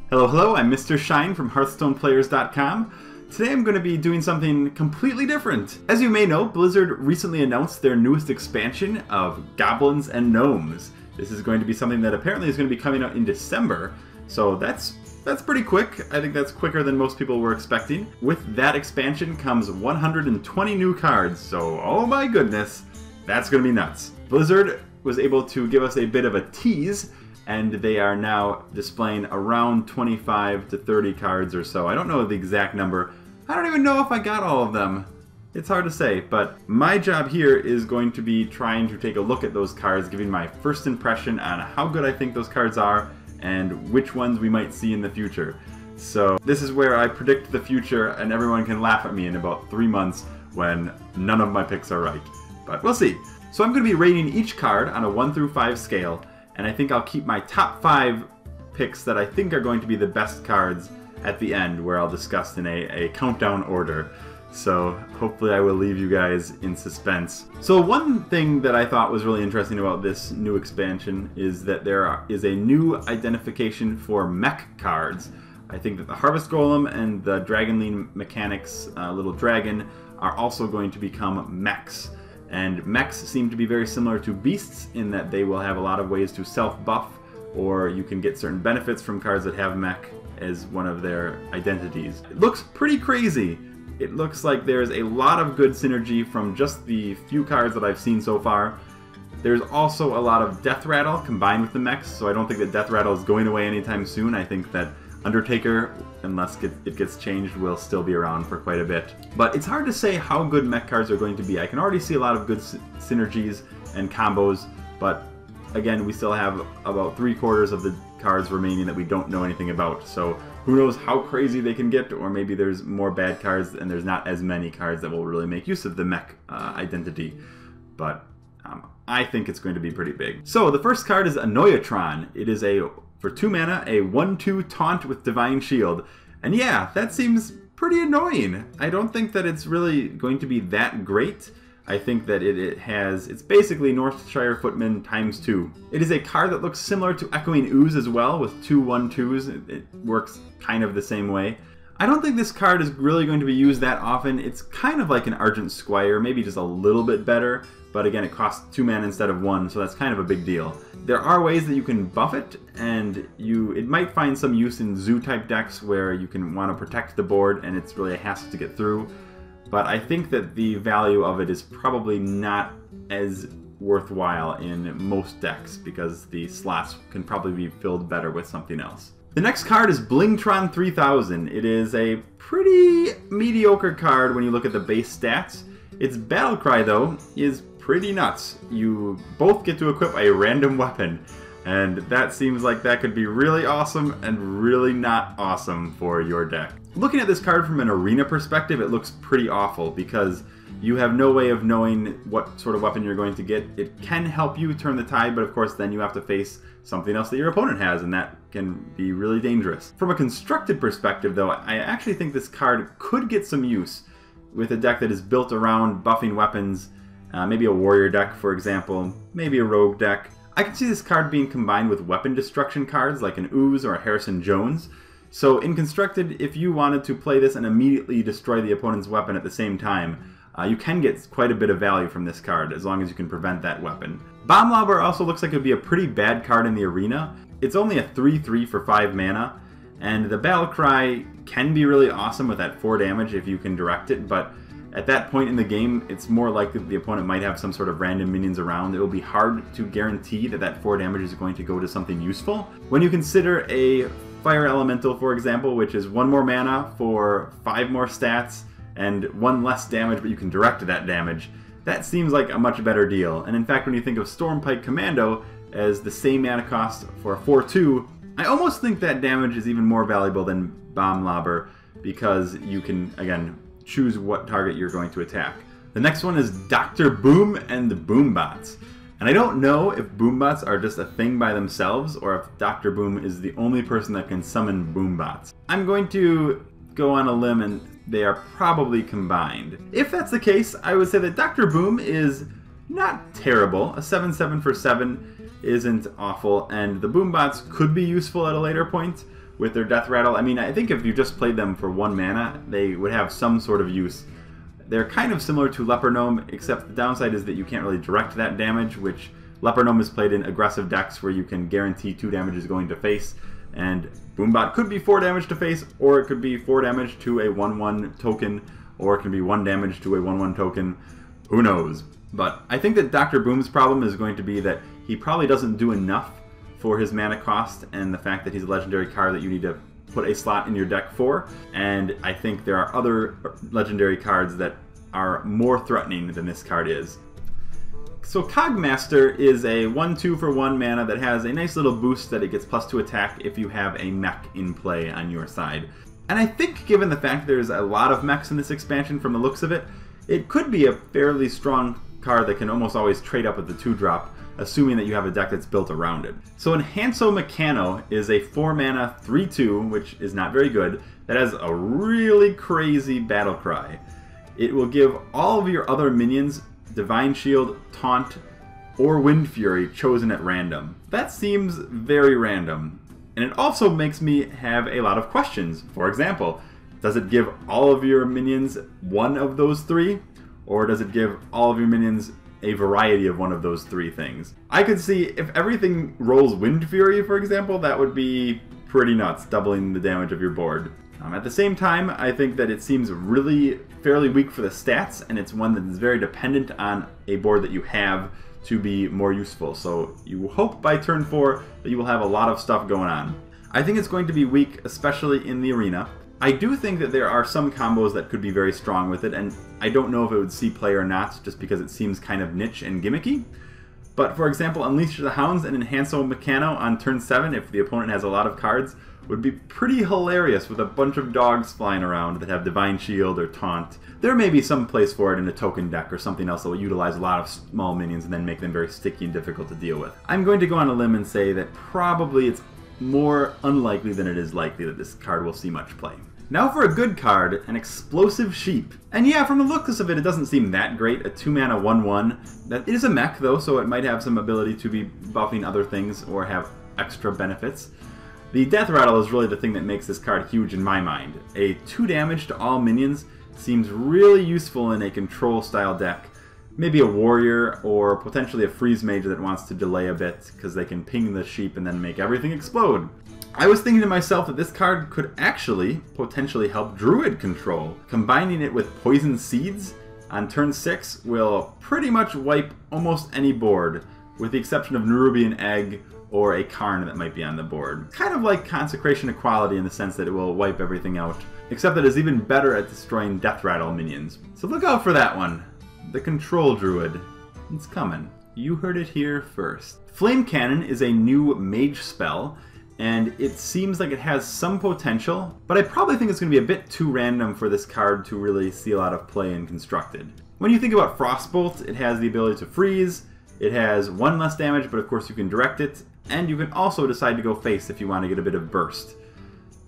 Hello, hello, I'm MrShine from HearthstonePlayers.com. Today I'm going to be doing something completely different. As you may know, Blizzard recently announced their newest expansion of Goblins and Gnomes. This is going to be something that apparently is going to be coming out in December, so that's pretty quick. I think that's quicker than most people were expecting. With that expansion comes 120 new cards, so oh my goodness, that's going to be nuts. Blizzard was able to give us a bit of a tease, and they are now displaying around 25 to 30 cards or so. I don't know the exact number. I don't even know if I got all of them. It's hard to say, but my job here is going to be trying to take a look at those cards, giving my first impression on how good I think those cards are and which ones we might see in the future. So this is where I predict the future and everyone can laugh at me in about 3 months when none of my picks are right. But we'll see. So I'm going to be rating each card on a 1 through 5 scale, and I think I'll keep my top 5 picks that I think are going to be the best cards at the end, where I'll discuss in a countdown order. So hopefully I will leave you guys in suspense. So one thing that I thought was really interesting about this new expansion is that there is a new identification for mech cards. I think that the Harvest Golem and the Dragonling Mechanics little dragon are also going to become mechs. And mechs seem to be very similar to beasts in that they will have a lot of ways to self-buff, or you can get certain benefits from cards that have mech as one of their identities. It looks pretty crazy. It looks like there's a lot of good synergy from just the few cards that I've seen so far. There's also a lot of Death Rattle combined with the mechs, so I don't think that Death Rattle is going away anytime soon. I think that Undertaker, unless it gets changed, will still be around for quite a bit. But it's hard to say how good mech cards are going to be. I can already see a lot of good synergies and combos, but again, we still have about 3/4 of the cards remaining that we don't know anything about. So who knows how crazy they can get, or maybe there's more bad cards and there's not as many cards that will really make use of the mech identity. But I think it's going to be pretty big. So the first card is Annoyatron. It is for 2 mana, a 1/2 taunt with Divine Shield. And yeah, that seems pretty annoying. I don't think that it's really going to be that great. I think that it's basically Northshire Footman ×2. It is a card that looks similar to Echoing Ooze as well, with 2 1/2s. It works kind of the same way. I don't think this card is really going to be used that often. It's kind of like an Argent Squire, maybe just a little bit better, but again, it costs 2 mana instead of 1, so that's kind of a big deal. There are ways that you can buff it, and it might find some use in zoo-type decks where you can want to protect the board, and it's really a hassle to get through. But I think that the value of it is probably not as worthwhile in most decks, because the slots can probably be filled better with something else. The next card is Blingtron 3000. It is a pretty mediocre card when you look at the base stats. Its Battlecry, though, is pretty nuts. You both get to equip a random weapon, and that seems like that could be really awesome and really not awesome for your deck. Looking at this card from an arena perspective, it looks pretty awful because you have no way of knowing what sort of weapon you're going to get. It can help you turn the tide, but of course then you have to face something else that your opponent has, and that can be really dangerous. From a constructed perspective, though, I actually think this card could get some use with a deck that is built around buffing weapons, maybe a warrior deck, for example, maybe a rogue deck. I can see this card being combined with weapon destruction cards like an Ooze or a Harrison Jones. So in Constructed, if you wanted to play this and immediately destroy the opponent's weapon at the same time, you can get quite a bit of value from this card, as long as you can prevent that weapon. Bomb Lobber also looks like it would be a pretty bad card in the arena. It's only a 3/3 for 5 mana, and the Battlecry can be really awesome with that 4 damage if you can direct it, but at that point in the game, it's more likely that the opponent might have some sort of random minions around. It will be hard to guarantee that that 4 damage is going to go to something useful. When you consider a Fire Elemental, for example, which is 1 more mana for 5 more stats, and 1 less damage, but you can direct that damage, that seems like a much better deal. And in fact, when you think of Stormpike Commando as the same mana cost for a 4/2, I almost think that damage is even more valuable than Bomb Lobber, because you can, again, choose what target you're going to attack. The next one is Dr. Boom and the Boombots. And I don't know if Boombots are just a thing by themselves, or if Dr. Boom is the only person that can summon Boombots. I'm going to go on a limb and they are probably combined. If that's the case, I would say that Dr. Boom is not terrible. A 7/7 for 7 isn't awful, and the Boombots could be useful at a later point, with their Death Rattle. I mean, I think if you just played them for 1 mana, they would have some sort of use. They're kind of similar to Leper Gnome, except the downside is that you can't really direct that damage, which Leper Gnome is played in aggressive decks where you can guarantee 2 damage is going to face, and Boombot could be 4 damage to face, or it could be 4 damage to a 1/1 token, or it can be 1 damage to a 1/1 token. Who knows? But I think that Dr. Boom's problem is going to be that he probably doesn't do enough for his mana cost and the fact that he's a legendary card that you need to put a slot in your deck for. And I think there are other legendary cards that are more threatening than this card is. So Cogmaster is a 1/2 for 1 mana that has a nice little boost that it gets +2 attack if you have a mech in play on your side. And I think given the fact there's a lot of mechs in this expansion from the looks of it, it could be a fairly strong card that can almost always trade up with the 2-drop, assuming that you have a deck that's built around it. So Enhanso Mechano is a 4 mana 3/2, which is not very good, that has a really crazy battle cry. It will give all of your other minions Divine Shield, Taunt, or Wind Fury chosen at random. That seems very random. And it also makes me have a lot of questions. For example, does it give all of your minions one of those 3? Or does it give all of your minions a variety of one of those 3 things? I could see if everything rolls Wind Fury, for example, that would be pretty nuts, doubling the damage of your board. At the same time, I think that it seems really fairly weak for the stats, and it's one that is very dependent on a board that you have to be more useful. So you hope by turn 4 that you will have a lot of stuff going on. I think it's going to be weak, especially in the arena. I do think that there are some combos that could be very strong with it, and I don't know if it would see play or not, just because it seems kind of niche and gimmicky. But for example, Unleash the Hounds and Enhanso Mechano on turn 7, if the opponent has a lot of cards, would be pretty hilarious with a bunch of dogs flying around that have Divine Shield or Taunt. There may be some place for it in a token deck or something else that will utilize a lot of small minions and then make them very sticky and difficult to deal with. I'm going to go on a limb and say that probably it's more unlikely than it is likely that this card will see much play. Now for a good card, an Explosive Sheep. And yeah, from the looks of it, it doesn't seem that great. A 2 mana 1/1. That is a mech though, so it might have some ability to be buffing other things or have extra benefits. The Death Rattle is really the thing that makes this card huge in my mind. A 2 damage to all minions seems really useful in a control style deck. Maybe a warrior or potentially a freeze mage that wants to delay a bit because they can ping the sheep and then make everything explode. I was thinking to myself that this card could actually potentially help Druid control. Combining it with Poison Seeds on turn 6 will pretty much wipe almost any board, with the exception of Nerubian Egg or a Karn that might be on the board. Kind of like Consecration Equality in the sense that it will wipe everything out, except that it's even better at destroying Death Rattle minions. So look out for that one. The Control Druid. It's coming. You heard it here first. Flame Cannon is a new mage spell, and it seems like it has some potential, but I probably think it's going to be a bit too random for this card to really see a lot of play in Constructed. When you think about Frostbolt, it has the ability to freeze, it has 1 less damage, but of course you can direct it, and you can also decide to go face if you want to get a bit of burst.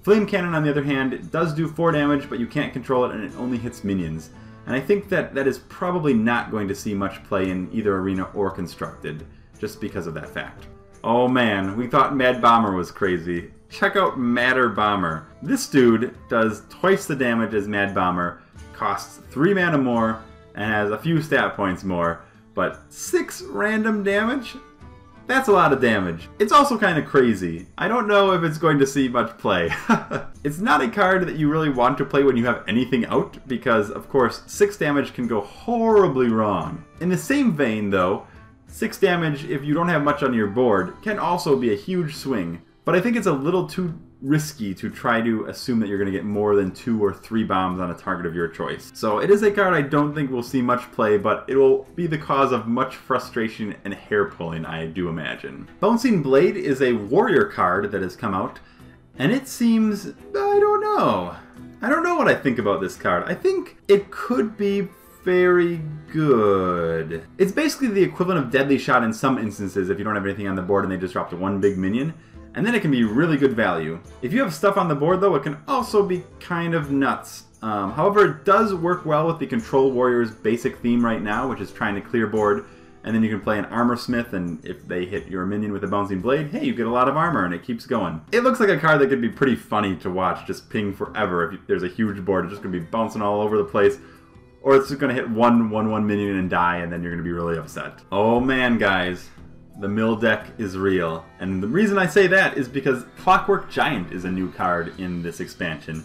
Flame Cannon, on the other hand, it does do 4 damage, but you can't control it and it only hits minions. And I think that that is probably not going to see much play in either Arena or Constructed, just because of that fact. Oh man, we thought Mad Bomber was crazy. Check out Madder Bomber. This dude does twice the damage as Mad Bomber, costs 3 mana more, and has a few stat points more, but 6 random damage? That's a lot of damage. It's also kind of crazy. I don't know if it's going to see much play. It's not a card that you really want to play when you have anything out, because of course 6 damage can go horribly wrong. In the same vein though, 6 damage if you don't have much on your board can also be a huge swing. But I think it's a little too risky to try to assume that you're going to get more than 2 or 3 bombs on a target of your choice. So it is a card I don't think will see much play, but it will be the cause of much frustration and hair pulling, I do imagine. Bouncing Blade is a warrior card that has come out, and it seems, I don't know. I don't know what I think about this card. I think it could be very good. It's basically the equivalent of Deadly Shot in some instances if you don't have anything on the board and they just drop to 1 big minion. And then it can be really good value. If you have stuff on the board though, it can also be kind of nuts. However, it does work well with the Control Warrior's basic theme right now, which is trying to clear board and then you can play an Armor Smith, and if they hit your minion with a Bouncing Blade, hey, you get a lot of armor, and it keeps going. It looks like a card that could be pretty funny to watch, just ping forever. If there's a huge board, it's just going to be bouncing all over the place, or it's just going to hit one minion and die, and then you're going to be really upset. Oh man, guys. The mill deck is real. And the reason I say that is because Clockwork Giant is a new card in this expansion.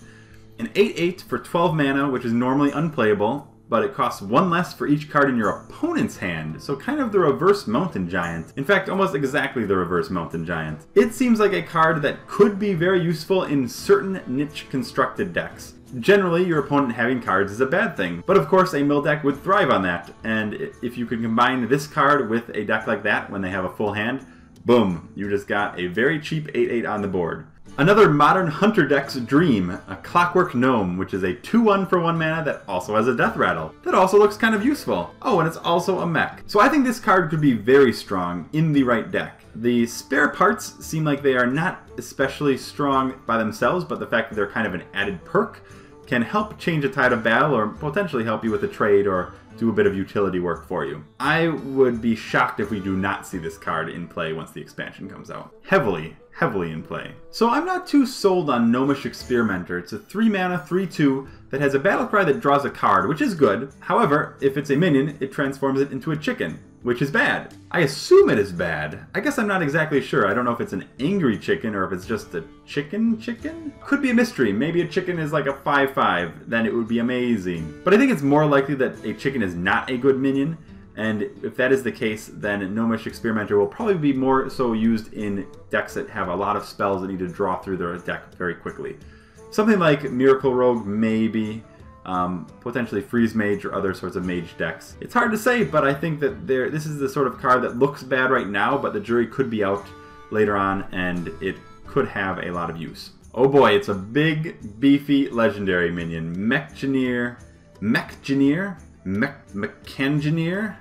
An 8/8 for 12 mana, which is normally unplayable, but it costs 1 less for each card in your opponent's hand, so kind of the reverse Mountain Giant. In fact, almost exactly the reverse Mountain Giant. It seems like a card that could be very useful in certain niche constructed decks. Generally, your opponent having cards is a bad thing, but of course a mill deck would thrive on that, and if you could combine this card with a deck like that when they have a full hand, boom, you just got a very cheap 8/8 on the board. Another modern hunter deck's dream, a Clockwork Gnome, which is a 2/1 for 1 mana that also has a Death Rattle. That also looks kind of useful. Oh, and it's also a mech. So I think this card could be very strong in the right deck. The spare parts seem like they are not especially strong by themselves, but the fact that they're kind of an added perk can help change a tide of battle or potentially help you with a trade or do a bit of utility work for you. I would be shocked if we do not see this card in play once the expansion comes out. Heavily in play. So I'm not too sold on Gnomish Experimenter. It's a 3 mana, 3/2 that has a battle cry that draws a card, which is good. However, if it's a minion, it transforms it into a chicken, which is bad. I assume it is bad. I guess I'm not exactly sure. I don't know if it's an angry chicken or if it's just a chicken? Could be a mystery. Maybe a chicken is like a 5/5, then it would be amazing. But I think it's more likely that a chicken is not a good minion, and if that is the case, then Gnomish Experimenter will probably be more so used in decks that have a lot of spells that need to draw through their deck very quickly. Something like Miracle Rogue, maybe. Potentially Freeze Mage or other sorts of mage decks. It's hard to say, but I think that this is the sort of card that looks bad right now, but the jury could be out later on, and it could have a lot of use. Oh boy, it's a big, beefy, legendary minion. Mechangineer,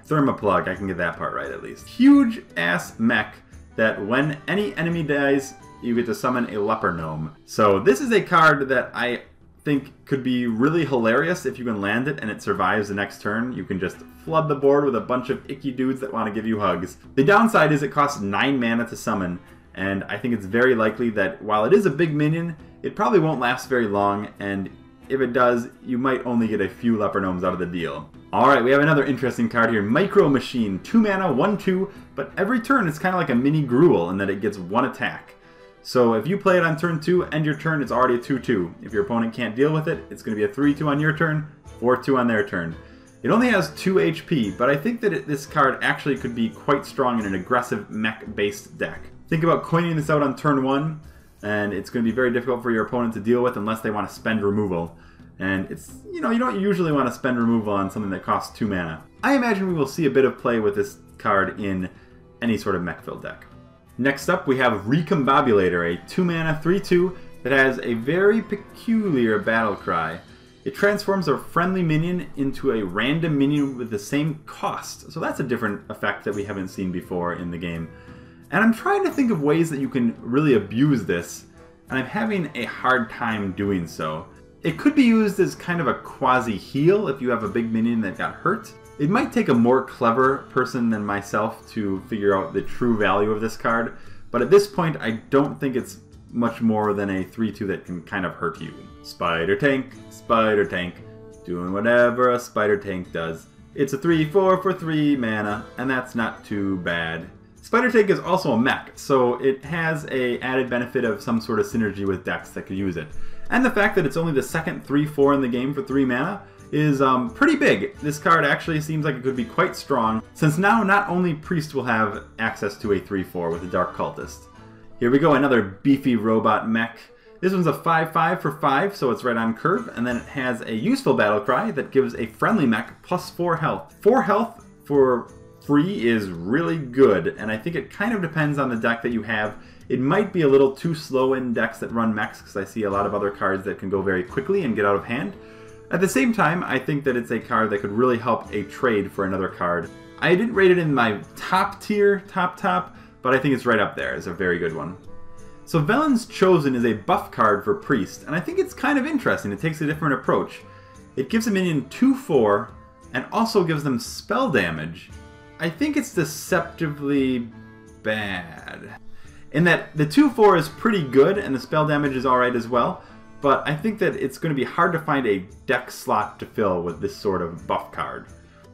Thermoplug, I can get that part right at least. Huge ass mech that when any enemy dies, you get to summon a leper gnome. So this is a card that I think could be really hilarious if you can land it and it survives the next turn. You can just flood the board with a bunch of icky dudes that want to give you hugs. The downside is it costs 9 mana to summon, and I think it's very likely that while it is a big minion, it probably won't last very long, and if it does, you might only get a few leper gnomes out of the deal. Alright, we have another interesting card here, Micro Machine, 2 mana, 1/2, but every turn it's kind of like a mini Gruul in that it gets 1 attack. So if you play it on turn 2, end your turn, it's already a 2/2. If your opponent can't deal with it, it's going to be a 3/2 on your turn, 4/2 on their turn. It only has 2 HP, but I think that this card actually could be quite strong in an aggressive mech-based deck. Think about coining this out on turn 1, and it's going to be very difficult for your opponent to deal with unless they want to spend removal. And it's, you don't usually want to spend removal on something that costs 2 mana. I imagine we will see a bit of play with this card in any sort of mech-filled deck. Next up, we have Recombobulator, a 2 mana 3/2 that has a very peculiar battle cry. It transforms a friendly minion into a random minion with the same cost. So that's a different effect that we haven't seen before in the game. And I'm trying to think of ways that you can really abuse this, and I'm having a hard time doing so. It could be used as kind of a quasi-heal if you have a big minion that got hurt. It might take a more clever person than myself to figure out the true value of this card, but at this point I don't think it's much more than a 3/2 that can kind of hurt you. Spider Tank, doing whatever a Spider Tank does. It's a 3/4 for 3 mana, and that's not too bad. Spider Tank is also a mech, so it has a added benefit of some sort of synergy with decks that could use it. And the fact that it's only the second 3/4 in the game for 3 mana is pretty big. This card actually seems like it could be quite strong, since now not only Priest will have access to a 3/4 with a Dark Cultist. Here we go, another beefy robot mech. This one's a 5/5 for 5, so it's right on curve, and then it has a useful battle cry that gives a friendly mech plus 4 health. 4 health for free is really good, and I think it kind of depends on the deck that you have. It might be a little too slow in decks that run mechs, because I see a lot of other cards that can go very quickly and get out of hand. At the same time, I think that it's a card that could really help a trade for another card. I didn't rate it in my top tier, top, but I think it's right up there. It's a very good one. So Velen's Chosen is a buff card for Priest, and I think it's kind of interesting. It takes a different approach. It gives a minion 2/4, and also gives them spell damage. I think it's deceptively bad. In that the 2/4 is pretty good and the spell damage is alright as well, but I think that it's going to be hard to find a deck slot to fill with this sort of buff card.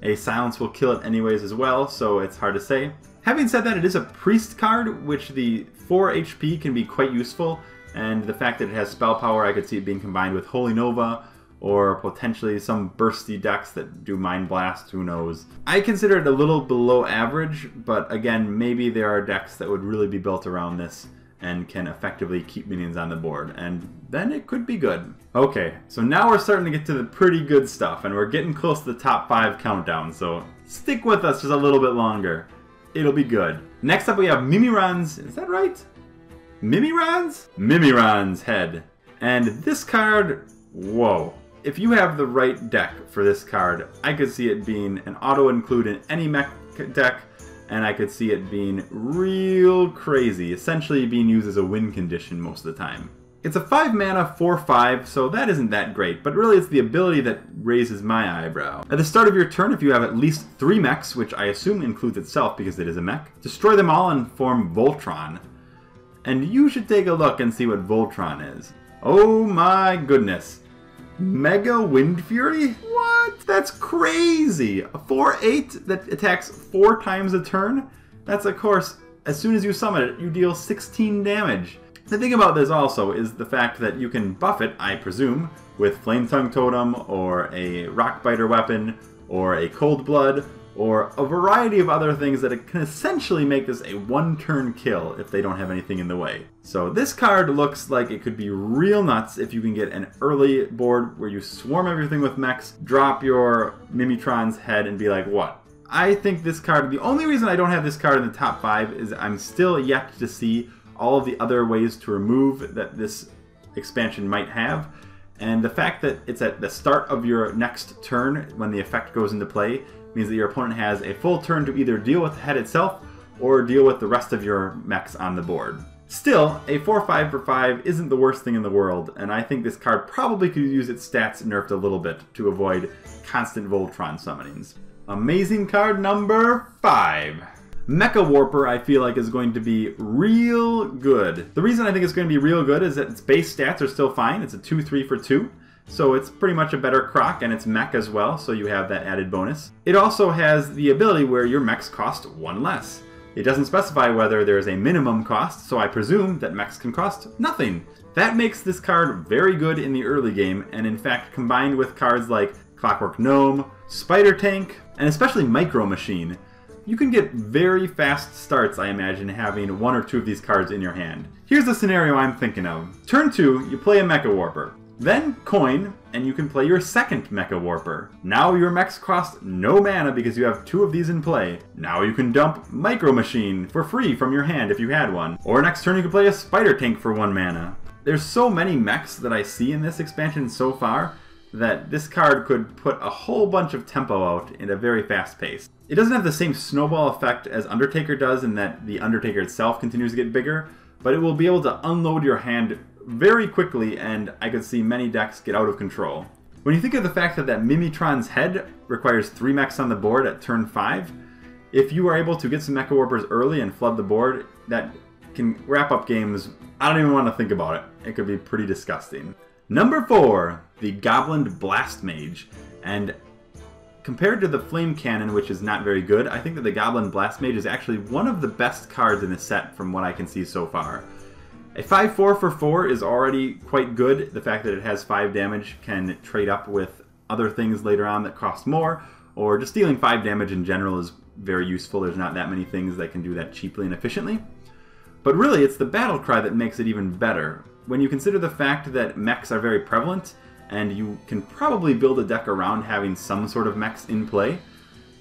A silence will kill it anyways as well, so it's hard to say. Having said that, it is a priest card, which the 4 HP can be quite useful, and the fact that it has spell power, I could see it being combined with Holy Nova, or potentially some bursty decks that do Mind Blast, who knows. I consider it a little below average, but again, maybe there are decks that would really be built around this and can effectively keep minions on the board, and then it could be good. Okay, so now we're starting to get to the pretty good stuff, and we're getting close to the top 5 countdown, so stick with us just a little bit longer. It'll be good. Next up we have Mimiron's, is that right? Mimiron's? Mimiron's Head. And this card, whoa. If you have the right deck for this card, I could see it being an auto-include in any mech deck, and I could see it being real crazy, essentially being used as a win condition most of the time. It's a 5 mana 4/5, so that isn't that great, but really it's the ability that raises my eyebrow. At the start of your turn, if you have at least 3 mechs, which I assume includes itself because it is a mech, destroy them all and form Voltron. And you should take a look and see what Voltron is. Oh my goodness. Mega Wind Fury? What? That's crazy! A 4/8 that attacks 4 times a turn? That's, of course, as soon as you summon it, you deal 16 damage. The thing about this also is the fact that you can buff it, I presume, with Flame Tongue Totem, or a Rock Biter weapon, or a Cold Blood, or a variety of other things that can essentially make this a 1-turn kill if they don't have anything in the way. So this card looks like it could be real nuts if you can get an early board where you swarm everything with mechs, drop your Mimitron's head, and be like, what? I think this card, the only reason I don't have this card in the top 5 is I'm still yet to see all of the other ways to remove that this expansion might have. And the fact that it's at the start of your next turn when the effect goes into play means that your opponent has a full turn to either deal with the head itself or deal with the rest of your mechs on the board. Still, a 4/5 for 5 isn't the worst thing in the world, and I think this card probably could use its stats nerfed a little bit to avoid constant Voltron summonings. Amazing card number 5. Mecha Warper, I feel like, is going to be real good. The reason I think it's going to be real good is that its base stats are still fine. It's a 2/3 for 2. So it's pretty much a better croc, and it's mech as well, so you have that added bonus. It also has the ability where your mechs cost 1 less. It doesn't specify whether there is a minimum cost, so I presume that mechs can cost nothing. That makes this card very good in the early game, and in fact combined with cards like Clockwork Gnome, Spider Tank, and especially Micro Machine, you can get very fast starts, I imagine, having 1 or 2 of these cards in your hand. Here's the scenario I'm thinking of. Turn 2, you play a Mecha Warper. Then coin, and you can play your second Mecha Warper. Now your mechs cost no mana because you have 2 of these in play. Now you can dump Micro Machine for free from your hand if you had one. Or next turn you can play a Spider Tank for 1 mana. There's so many mechs that I see in this expansion so far that this card could put a whole bunch of tempo out in a very fast pace. It doesn't have the same snowball effect as Undertaker does in that the Undertaker itself continues to get bigger, but it will be able to unload your hand very quickly, and I could see many decks get out of control. When you think of the fact that Mimitron's head requires 3 mechs on the board at turn 5, if you are able to get some Mecha Warpers early and flood the board, that can wrap up games. I don't even want to think about it. It could be pretty disgusting. Number 4, the Goblin Blast Mage. And compared to the Flame Cannon, which is not very good, I think that the Goblin Blast Mage is actually one of the best cards in the set from what I can see so far. A 5/4 for 4 is already quite good. The fact that it has 5 damage can trade up with other things later on that cost more, or just dealing 5 damage in general is very useful. There's not that many things that can do that cheaply and efficiently. But really, it's the battle cry that makes it even better. When you consider the fact that mechs are very prevalent, and you can probably build a deck around having some sort of mechs in play,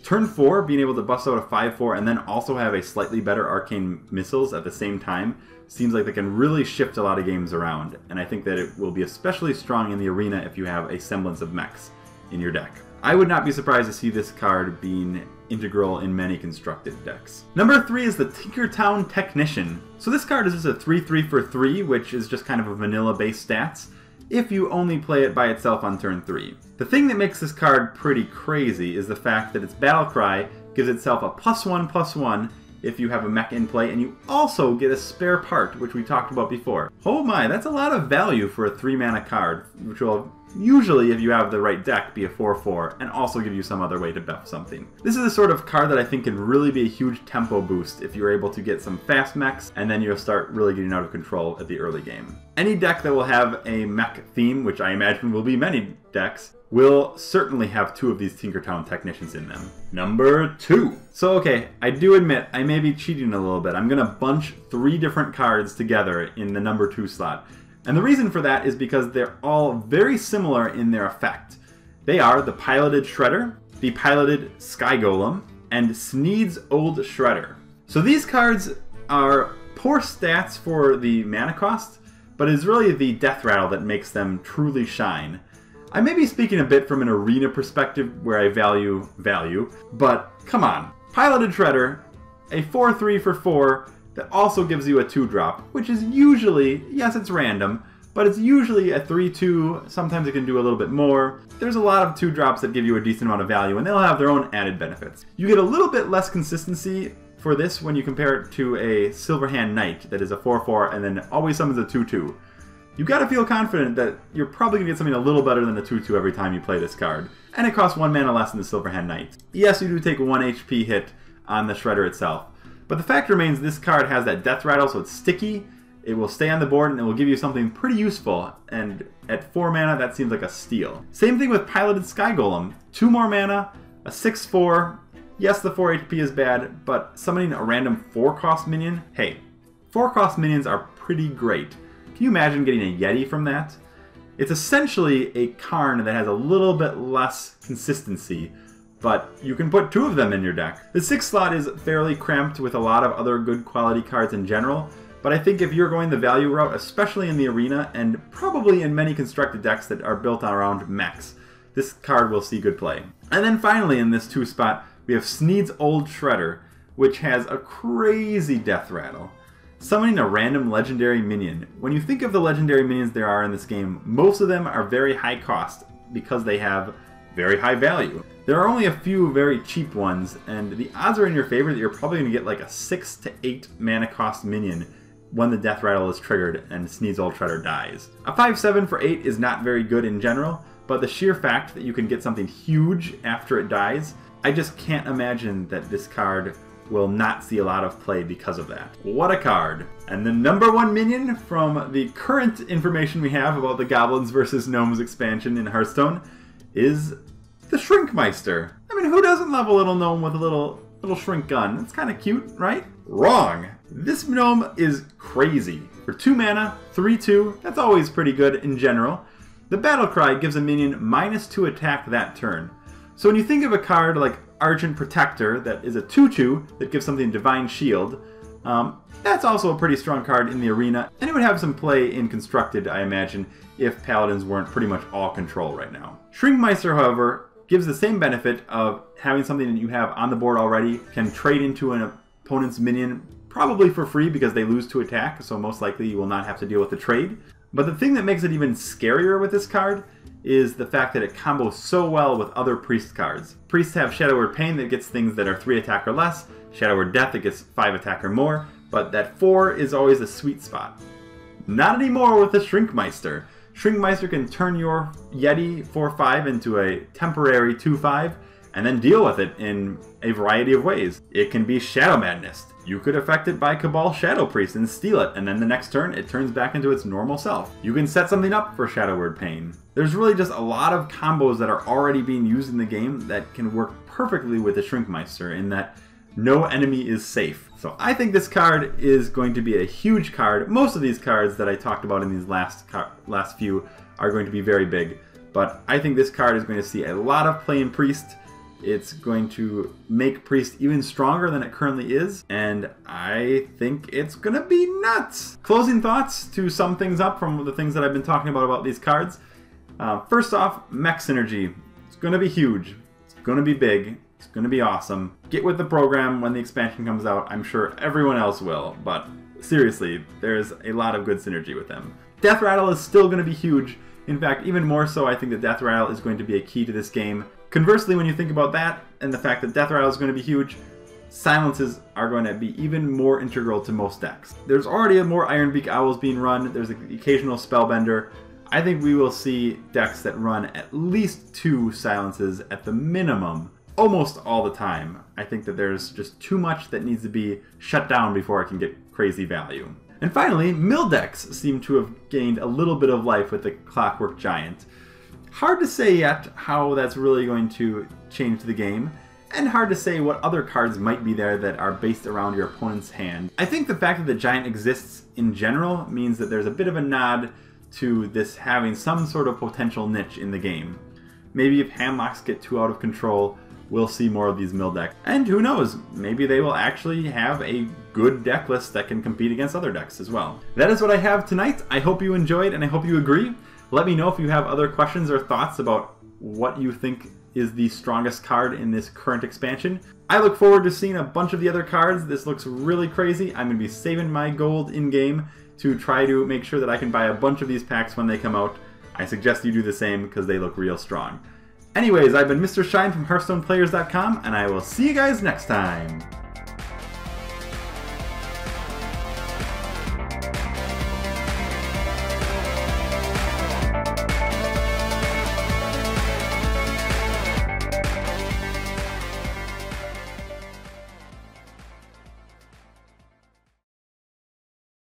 turn 4, being able to bust out a 5/4 and then also have a slightly better arcane missiles at the same time seems like they can really shift a lot of games around, and I think that it will be especially strong in the arena if you have a semblance of mechs in your deck. I would not be surprised to see this card being integral in many constructed decks. Number 3 is the Tinkertown Technician. So this card is just a 3/3 for 3, which is just kind of a vanilla base stats, if you only play it by itself on turn 3. The thing that makes this card pretty crazy is the fact that its battle cry gives itself a +1/+1 if you have a mech in play, and you also get a spare part, which we talked about before. Oh my, that's a lot of value for a 3-mana card, which will usually, if you have the right deck, be a 4/4, and also give you some other way to buff something. This is the sort of card that I think can really be a huge tempo boost if you're able to get some fast mechs, and then you'll start really getting out of control at the early game. Any deck that will have a mech theme, which I imagine will be many decks, will certainly have 2 of these Tinkertown Technicians in them. Number 2. So okay, I do admit I may be cheating a little bit. I'm going to bunch 3 different cards together in the number 2 slot. And the reason for that is because they're all very similar in their effect. They are the Piloted Shredder, the Piloted Sky Golem, and Sneed's Old Shredder. So these cards are poor stats for the mana cost, but it's really the Death Rattle that makes them truly shine. I may be speaking a bit from an arena perspective where I value value, but come on. Piloted Shredder, a 4/3 for 4 that also gives you a 2-drop, which is usually, yes, it's random, but it's usually a 3/2, sometimes it can do a little bit more. There's a lot of 2-drops that give you a decent amount of value, and they'll have their own added benefits. You get a little bit less consistency for this when you compare it to a Silverhand Knight that is a 4/4 and then always summons a 2/2. You gotta feel confident that you're probably gonna get something a little better than a 2/2 every time you play this card. And it costs 1 mana less than the Silverhand Knight. Yes, you do take a 1 HP hit on the Shredder itself. But the fact remains this card has that Death Rattle, so it's sticky, it will stay on the board, and it will give you something pretty useful. And at 4 mana, that seems like a steal. Same thing with Piloted Sky Golem. 2 more mana, a 6/4. Yes, the 4 HP is bad, but summoning a random 4-cost minion? Hey, 4-cost minions are pretty great. Can you imagine getting a Yeti from that? It's essentially a Karn that has a little bit less consistency, but you can put 2 of them in your deck. The 6th slot is fairly cramped with a lot of other good quality cards in general, but I think if you're going the value route, especially in the arena, and probably in many constructed decks that are built around mechs, this card will see good play. And then finally in this 2 spot, we have Sneed's Old Shredder, which has a crazy Death Rattle. Summoning a random legendary minion. When you think of the legendary minions there are in this game, most of them are very high cost because they have very high value. There are only a few very cheap ones, and the odds are in your favor that you're probably going to get like a 6 to 8 mana cost minion when the Death Rattle is triggered and Sneed's Old Shredder dies. A 5/7 for 8 is not very good in general, but the sheer fact that you can get something huge after it dies, I just can't imagine that this card will not see a lot of play because of that. What a card! And the number 1 minion from the current information we have about the Goblins vs Gnomes expansion in Hearthstone is the Shrinkmeister. I mean, who doesn't love a little gnome with a little shrink gun? It's kind of cute, right? Wrong! This gnome is crazy. For 2 mana, 3/2, that's always pretty good in general. The Battle Cry gives a minion -2 attack that turn. So when you think of a card like Argent Protector that is a 2/2 that gives something Divine Shield, that's also a pretty strong card in the arena, and it would have some play in Constructed, I imagine, if Paladins weren't pretty much all control right now. Shrinkmeister, however, gives the same benefit of having something that you have on the board already, can trade into an opponent's minion, probably for free because they lose to attack, so most likely you will not have to deal with the trade. But the thing that makes it even scarier with this card is the fact that it combos so well with other Priest cards. Priests have Shadow Word Pain that gets things that are 3 attack or less, Shadow Word Death that gets 5 attack or more, but that 4 is always a sweet spot. Not anymore with the Shrinkmeister. Shrinkmeister can turn your Yeti 4/5 into a temporary 2/5, and then deal with it in a variety of ways. It can be Shadow Madness. You could affect it by Cabal Shadow Priest and steal it, and then the next turn it turns back into its normal self. You can set something up for Shadow Word Pain. There's really just a lot of combos that are already being used in the game that can work perfectly with the Shrinkmeister in that no enemy is safe. So I think this card is going to be a huge card. Most of these cards that I talked about in these last few are going to be very big, but I think this card is going to see a lot of play in Priest. It's going to make Priest even stronger than it currently is, and I think it's going to be nuts! Closing thoughts to sum things up from the things that I've been talking about these cards. First off, mech synergy. It's going to be huge. It's going to be big. It's going to be awesome. Get with the program when the expansion comes out. I'm sure everyone else will, but seriously, there's a lot of good synergy with them. Death Rattle is still going to be huge. In fact, even more so, I think that Death Rattle is going to be a key to this game. Conversely, when you think about that, and the fact that Death Rattle is going to be huge, silences are going to be even more integral to most decks. There's already more Ironbeak Owls being run, there's the occasional Spellbender. I think we will see decks that run at least 2 silences at the minimum, almost all the time. I think that there's just too much that needs to be shut down before it can get crazy value. And finally, mill decks seem to have gained a little bit of life with the Clockwork Giant. Hard to say yet how that's really going to change the game, and hard to say what other cards might be there that are based around your opponent's hand. I think the fact that the Giant exists in general means that there's a bit of a nod to this having some sort of potential niche in the game. Maybe if handlocks get too out of control, we'll see more of these mill decks. And who knows, maybe they will actually have a good deck list that can compete against other decks as well. That is what I have tonight. I hope you enjoyed and I hope you agree. Let me know if you have other questions or thoughts about what you think is the strongest card in this current expansion. I look forward to seeing a bunch of the other cards. This looks really crazy. I'm going to be saving my gold in-game to try to make sure that I can buy a bunch of these packs when they come out. I suggest you do the same because they look real strong. Anyways, I've been MrShine from HearthstonePlayers.com, and I will see you guys next time.